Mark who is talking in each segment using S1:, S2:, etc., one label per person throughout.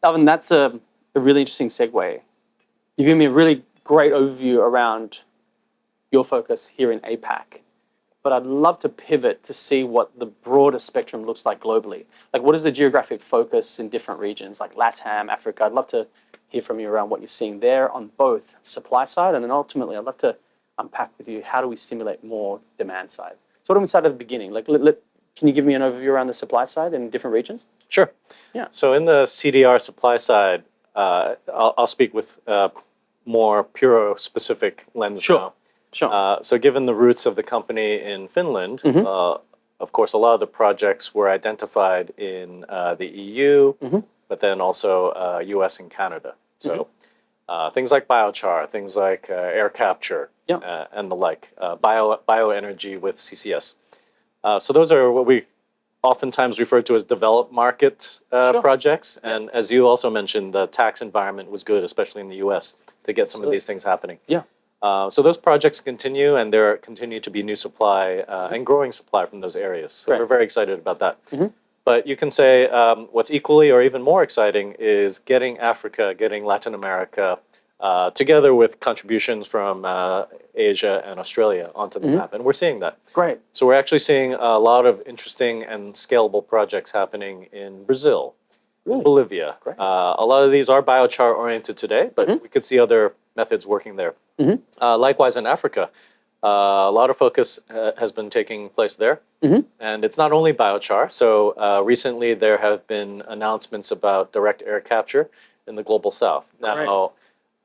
S1: Alvin, that's a really interesting segue. You've given me a really great overview around your focus here in APAC, but I'd love to pivot to see what the broader spectrum looks like globally. Like, what is the geographic focus in different regions, like LATAM, Africa? I'd love to hear from you around what you're seeing there on both supply side, and then ultimately, I'd love to unpack with you how do we stimulate more demand side. So, what do we start at the beginning? Like, can you give me an overview around the supply side in different regions?
S2: Sure.
S1: Yeah.
S2: So in the CDR supply side, I'll speak with more Puro-specific lens now.
S1: Sure.
S2: So given the roots of the company in Finland, of course, a lot of the projects were identified in the EU, but then also US and Canada. So things like biochar, things like air capture, and the like, bioenergy with CCS. So those are what we oftentimes refer to as developed market projects. And as you also mentioned, the tax environment was good, especially in the US, to get some of these things happening.
S1: Yeah.
S2: So those projects continue, and there continue to be new supply and growing supply from those areas. So we're very excited about that. But you can say what's equally or even more exciting is getting Africa, getting Latin America together with contributions from Asia and Australia onto the map. And we're seeing that.
S1: Great.
S2: So we're actually seeing a lot of interesting and scalable projects happening in Brazil, in Bolivia. A lot of these are biochar oriented today, but we could see other methods working there. Likewise in Africa, a lot of focus has been taking place there. And it's not only biochar. So recently there have been announcements about direct air capture in the global south. Now,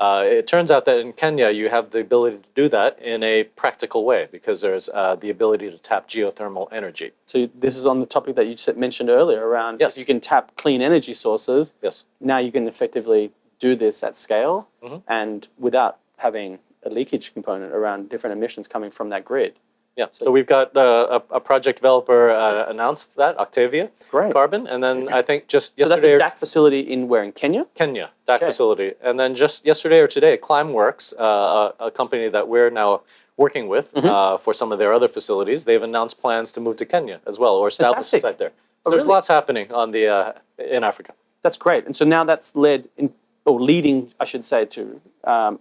S2: it turns out that in Kenya, you have the ability to do that in a practical way because there's the ability to tap geothermal energy.
S1: So this is on the topic that you mentioned earlier around if you can tap clean energy sources. Now you can effectively do this at scale and without having a leakage component around different emissions coming from that grid.
S2: Yeah, so we've got a project developer announced that, Octavia Carbon, and then I think just yesterday...
S1: So that's a DAC facility in where, in Kenya?
S2: Kenya, DAC facility. And then just yesterday or today, Climeworks, a company that we're now working with for some of their other facilities, they've announced plans to move to Kenya as well, or establish a site there. So there's lots happening on the in Africa.
S1: That's great. And so now that's leading, I should say, to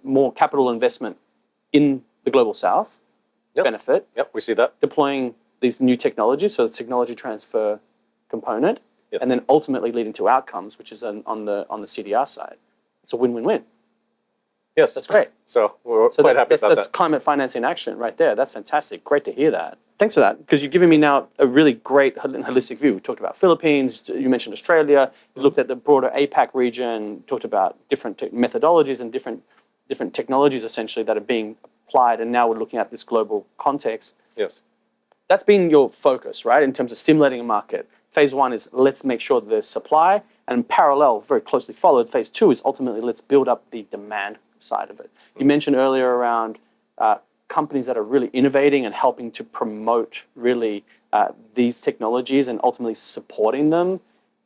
S1: more capital investment in the global south. Benefit.
S2: Yep, we see that.
S1: Deploying these new technologies, so the technology transfer component, and then ultimately leading to outcomes, which is on the CDR side. It's a win-win-win.
S2: Yes.
S1: That's great.
S2: So we're quite happy about that.
S1: That's climate finance in action right there. That's fantastic. Great to hear that. Thanks for that, because you've given me now a really great holistic view. We talked about Philippines, you mentioned Australia, you looked at the broader APAC region, talked about different methodologies and different technologies essentially that are being applied, and now we're looking at this global context.
S2: Yes.
S1: That's been your focus, right, in terms of stimulating a market. Phase one is let's make sure there's supply, and in parallel, very closely followed, phase two is ultimately let's build up the demand side of it. You mentioned earlier around companies that are really innovating and helping to promote really these technologies and ultimately supporting them.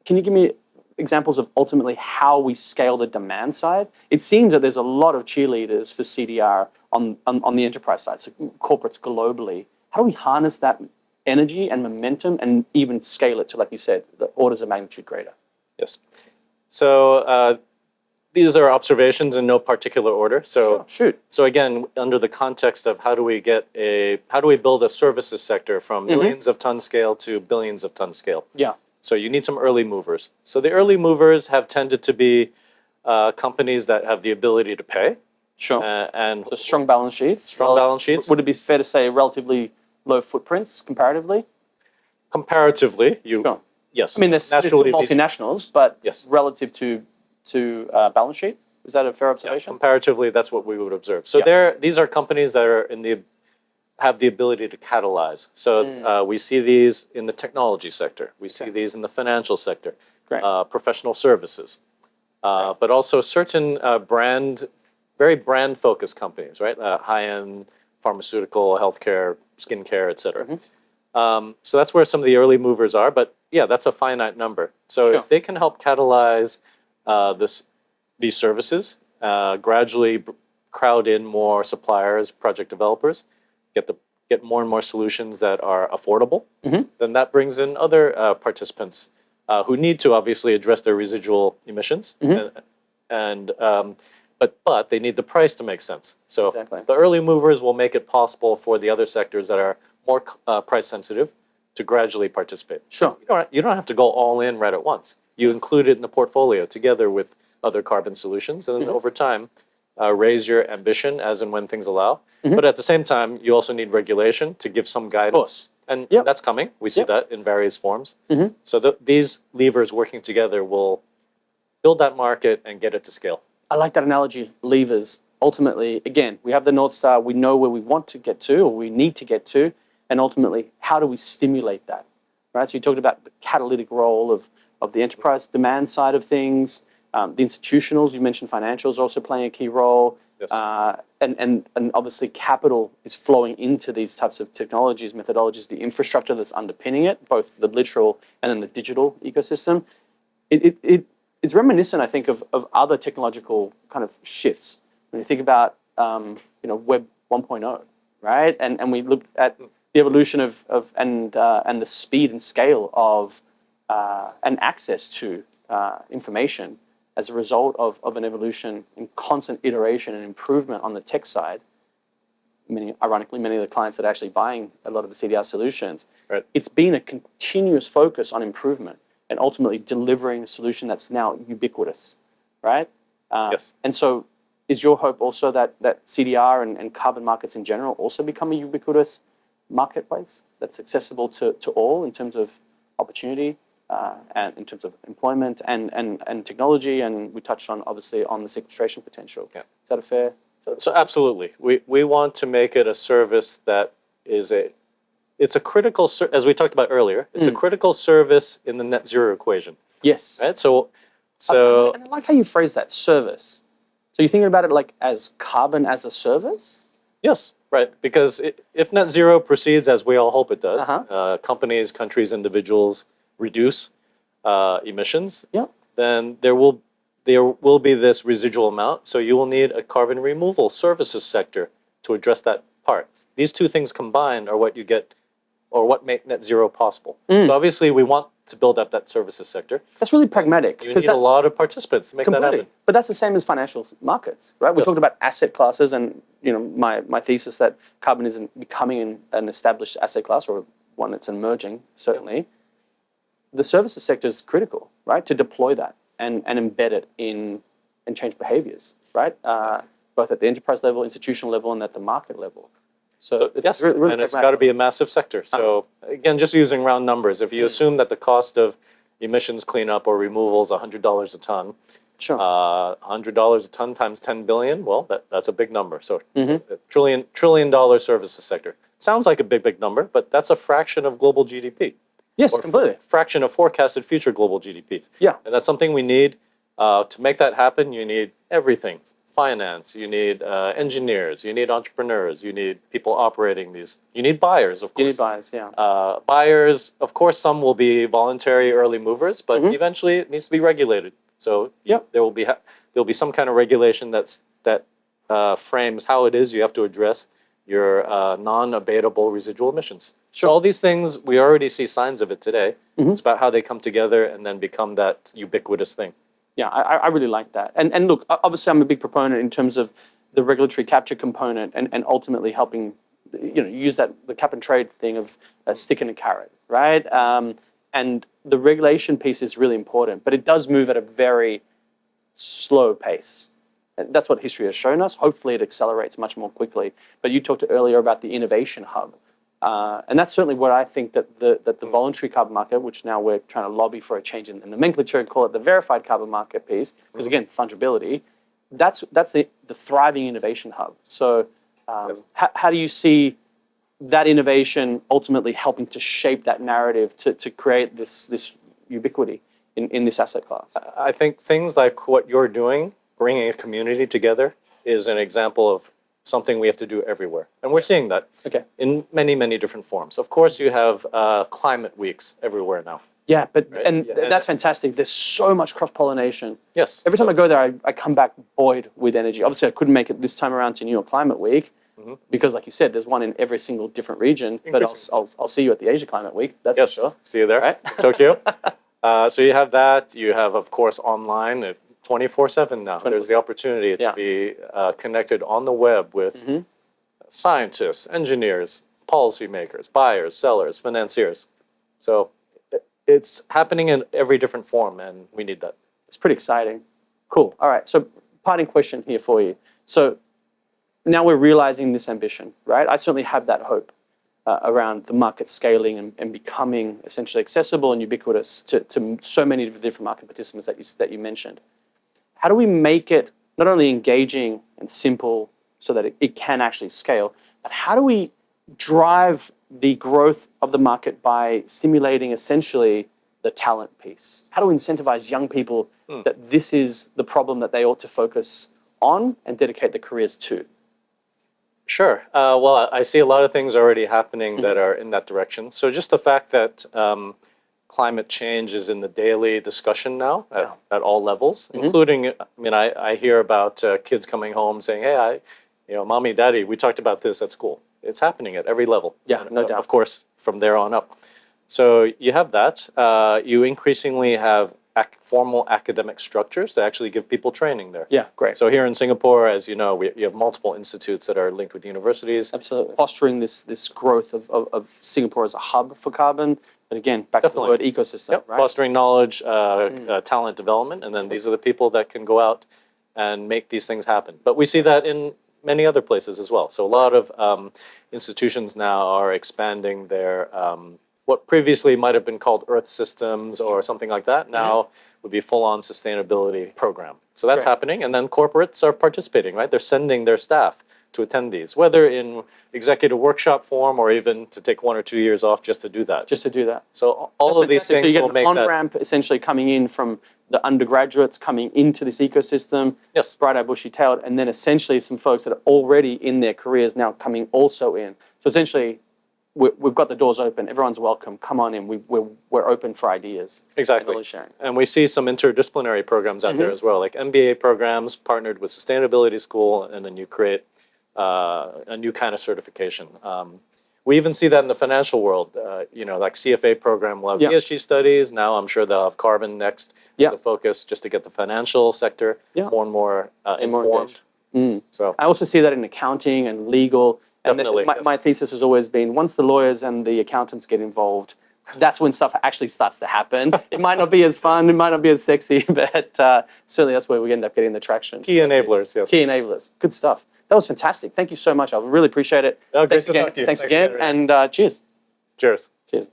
S1: Can you give me examples of ultimately how we scale the demand side? It seems that there's a lot of cheerleaders for CDR on the enterprise side, so corporates globally. How do we harness that energy and momentum and even scale it to, like you said, the orders of magnitude greater?
S2: Yes. So these are observations in no particular order. So
S1: shoot.
S2: So again, under the context of how do we build a services sector from millions of ton scale to billions of ton scale?
S1: Yeah.
S2: So you need some early movers. So the early movers have tended to be companies that have the ability to pay.
S1: Sure.
S2: And
S1: so strong balance sheets.
S2: Balance sheets.
S1: Would it be fair to say relatively low footprints comparatively?
S2: Comparatively, yes.
S1: I mean, there's multinationals, but relative to balance sheet, is that a fair observation?
S2: Yeah, comparatively, that's what we would observe. So these are companies that are have the ability to catalyze. So we see these in the technology sector. We see these in the financial sector, professional services, but also certain very brand-focused companies, right? High-end pharmaceutical, healthcare, skincare, et cetera. So that's where some of the early movers are, but that's a finite number. So if they can help catalyze these services, gradually crowd in more suppliers, project developers, get more and more solutions that are affordable, then that brings in other participants who need to obviously address their residual emissions, but they need the price to make sense. So
S1: Exactly.
S2: the early movers will make it possible for the other sectors that are more price sensitive to gradually participate.
S1: Sure.
S2: You don't have to go all in right at once. You include it in the portfolio together with other carbon solutions, and then over time, raise your ambition as and when things allow. But at the same time, you also need regulation to give some guidance.
S1: Of course.
S2: And
S1: Yep.
S2: that's coming. We see that in various forms. So these levers working together will build that market and get it to scale.
S1: I like that analogy, levers. Ultimately, again, we have the North Star, we know where we want to get to or we need to get to, and ultimately, how do we stimulate that, right? So you talked about the catalytic role of the enterprise demand side of things, the institutionals, you mentioned financials also playing a key role,
S2: Yes.
S1: and obviously capital is flowing into these types of technologies, methodologies, the infrastructure that's underpinning it, both the literal and then the digital ecosystem. It's reminiscent, I think, of other technological kind of shifts. When you think about, Web 1.0, right? And we look at the evolution and the speed and scale of and access to information as a result of an evolution in constant iteration and improvement on the tech side. Ironically, many of the clients that are actually buying a lot of the CDR solutions,
S2: Right.
S1: it's been a continuous focus on improvement and ultimately delivering a solution that's now ubiquitous, right?
S2: Yes.
S1: And so is your hope also that CDR and carbon markets in general also become a ubiquitous marketplace that's accessible to all in terms of opportunity and in terms of employment and technology? And we touched on, obviously, on the sequestration potential.
S2: Yeah.
S1: Is that a fair?
S2: So absolutely, we want to make it a service that is it's a critical, as we talked about earlier, it's a critical service in the net zero equation,
S1: Yes.
S2: right? So
S1: And I like how you phrase that, service. So you're thinking about it like as carbon as a service?
S2: yes, right, because if net zero proceeds as we all hope it does, companies, countries, individuals reduce emissions,
S1: Yeah.
S2: then there will be this residual amount. So you will need a carbon removal services sector to address that part. These two things combined are what you get, or what make net zero possible. So obviously, we want to build up that services sector.
S1: That's really pragmatic.
S2: You need a lot of participants to make that happen.
S1: But that's the same as financial markets, right? We talked about asset classes, and my thesis that carbon isn't becoming an established asset class or one that's emerging, certainly. The services sector is critical, right, to deploy that and embed it in and change behaviors, right? Both at the enterprise level, institutional level, and at the market level. So
S2: yes,
S1: really
S2: and it's got to be a massive sector. So again, just using round numbers, if you assume that the cost of emissions cleanup or removal is $100 a ton,
S1: Sure.
S2: $100 a ton times 10 billion, well, that's a big number. So a trillion dollar services sector. Sounds like a big number, but that's a fraction of global GDP.
S1: Yes,
S2: Or
S1: completely.
S2: fraction of forecasted future global GDP.
S1: Yeah.
S2: And that's something we need. To make that happen, you need everything. Finance, you need engineers, you need entrepreneurs, you need people operating these. You need buyers, of course.
S1: You need buyers, yeah.
S2: Buyers, of course, some will be voluntary early movers, but eventually it needs to be regulated. So there will be some kind of regulation that frames how it is you have to address your non-abatable residual emissions.
S1: Sure.
S2: So all these things, we already see signs of it today. It's about how they come together and then become that ubiquitous thing.
S1: Yeah, I really like that. And look, obviously I'm a big proponent in terms of the regulatory capture component and ultimately helping, use the cap and trade thing of a stick and a carrot, right? And the regulation piece is really important, but it does move at a very slow pace. And that's what history has shown us. Hopefully it accelerates much more quickly. But you talked earlier about the innovation hub. And that's certainly what I think that the voluntary carbon market, which now we're trying to lobby for a change in the nomenclature and call it the verified carbon market piece, because again, fungibility, that's the thriving innovation hub. So how do you see that innovation ultimately helping to shape that narrative to create this ubiquity in this asset class?
S2: I think things like what you're doing, bringing a community together, is an example of something we have to do everywhere. And we're seeing that in many, many different forms. Of course, you have climate weeks everywhere now.
S1: Yeah, but
S2: Right.
S1: that's fantastic. There's so much cross-pollination.
S2: Yes.
S1: Every time I go there, I come back buoyed with energy. Obviously, I couldn't make it this time around to New York Climate Week because, like you said, there's one in every single different region. But I'll see you at the Asia Climate Week. That's for sure.
S2: See you there.
S1: Right?
S2: Tokyo. So you have that. You have, of course, online 24/7 now. There's the opportunity to be connected on the web with scientists, engineers, policymakers, buyers, sellers, financiers. So it's happening in every different form, and we need that.
S1: It's pretty exciting. Cool. All right. So parting question here for you. So now we're realizing this ambition, right? I certainly have that hope around the market scaling and becoming essentially accessible and ubiquitous to so many different market participants that you mentioned. How do we make it not only engaging and simple so that it can actually scale, but how do we drive the growth of the market by stimulating essentially the talent piece? How do we incentivize young people that this is the problem that they ought to focus on and dedicate their careers to?
S2: Sure. Well, I see a lot of things already happening that are in that direction. So just the fact that climate change is in the daily discussion now at all levels, including, I mean, I hear about kids coming home saying, hey, mommy, daddy, we talked about this at school. It's happening at every level.
S1: Yeah, no doubt.
S2: Of course, from there on up. So you have that. You increasingly have formal academic structures to actually give people training there.
S1: Yeah, great.
S2: So here in Singapore, as you know, you have multiple institutes that are linked with universities.
S1: Absolutely. Fostering this growth of Singapore as a hub for carbon. But again, back to the word ecosystem, right?
S2: Fostering knowledge, talent development, and then these are the people that can go out and make these things happen. But we see that in many other places as well. So a lot of institutions now are expanding their what previously might have been called Earth systems or something like that now would be full-on sustainability program. So that's happening, and then corporates are participating, right? They're sending their staff to attend these, whether in executive workshop form or even to take 1 or 2 years off just to do that. So all of these things
S1: so you
S2: will
S1: get
S2: make
S1: an on-ramp essentially coming in from the undergraduates coming into this ecosystem, bright-eyed, bushy-tailed, and then essentially some folks that are already in their careers now coming also in. So essentially, we've got the doors open. Everyone's welcome. Come on in. We're open for ideas.
S2: Exactly.
S1: And sharing.
S2: And we see some interdisciplinary programs out there as well, like MBA programs partnered with sustainability school, and then you create a new kind of certification. We even see that in the financial world. Like CFA program will have ESG studies. Now I'm sure they'll have carbon next as a focus, just to get the financial sector more and more informed. So
S1: I also see that in accounting and legal.
S2: Definitely.
S1: And my thesis has always been, once the lawyers and the accountants get involved, that's when stuff actually starts to happen. It might not be as fun, it might not be as sexy, but certainly that's where we end up getting the traction.
S2: Key enablers, yes.
S1: Key enablers. Good stuff. That was fantastic. Thank you so much. I really appreciate it.
S2: Great to talk to you.
S1: Thanks again. And cheers.
S2: Cheers.
S1: Cheers.